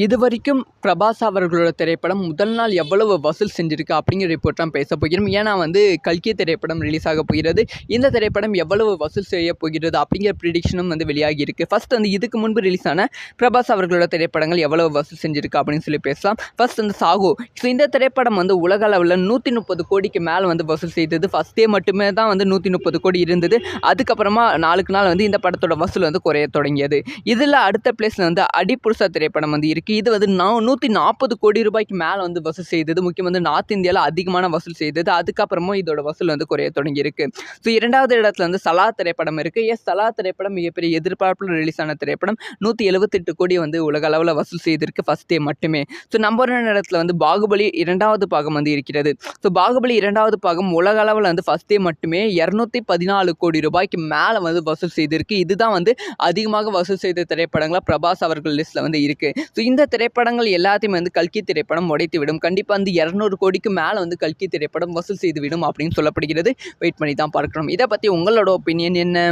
இதுவரைக்கும் பிரபாஸ் அவர்களோட திரைப்படம் முதல் நாள் எவ்வளவு வசூல் செஞ்சிருக்கு அப்படிங்கிற ரிப்போர்ட் தான் பேச போகிறோம். ஏன்னா கல்கி திரைப்படம் ரிலீஸ் ஆக போகிறது. இந்த திரைப்படம் எவ்வளவு வசூல் செய்ய போகிறது அப்படிங்கிற ப்ரிடிக்ஷனும் வெளியாகி இருக்கு. ஃபர்ஸ்ட் இதுக்கு முன்பு ரிலீஸ் ஆன பிரபாஸ் அவர்களோட திரைப்படங்கள் எவ்வளவு வசூல் செஞ்சிருக்கு அப்படின்னு சொல்லி பேசலாம். ஃபர்ஸ்ட் சாஹோ. ஸோ இந்த திரைப்படம் உலக அளவில் 130 கோடிக்கு மேலே வசூல் செய்தது. ஃபர்ஸ்ட் டே மட்டுமே தான் 130 கோடி இருந்தது. அதுக்கப்புறமா நாளுக்கு நாள் இந்த படத்தோட வசூல் குறைய தொடங்கியது. இதில் அடுத்த பிளேஸில் அடிப்புருஷா திரைப்படம் இருக்குது. இது 140 கோடி ரூபாய்க்கு மேலே வசூல் செய்தது. முக்கியம் நார்த் இந்தியாவில் அதிகமான வசூல் செய்தது. அதுக்கப்புறமும் இதோட வசூல் குறைய தொடங்கி இருக்கு. ஸோ இரண்டாவது இடத்துல சலா திரைப்படம் இருக்கு. சலா திரைப்படம் மிகப்பெரிய எதிர்பார்ப்பில் ரிலீஸ் ஆன திரைப்படம் 178 கோடி உலக அளவில் வசூல் செய்திருக்கு ஃபர்ஸ்ட் டே மட்டுமே. ஸோ நம்பர் 1 இடத்துல பாகுபலி இரண்டாவது பாகம் இருக்கிறது. ஸோ பாகுபலி இரண்டாவது பாகம் உலக அளவில் ஃபர்ஸ்ட் டே மட்டுமே 214 கோடி ரூபாய்க்கு மேலே வசூல் செய்திருக்கு. இதுதான் அதிகமாக வசூல் செய்த திரைப்படங்களா பிரபாஸ் அவர்கள் லிஸ்ட்ல இருக்கு. ஸோ இந்த திரைப்படங்கள் எல்லாத்தையுமே கல்கி திரைப்படம் உடைத்து விடும். கண்டிப்பாக 200 கோடிக்கு மேலே கல்கி திரைப்படம் வசூல் செய்து விடும் அப்படின்னு சொல்லப்படுகிறது. வெயிட் பண்ணி தான் பார்க்கணும். இதை பற்றி உங்களோட ஒப்பீனியன் என்ன?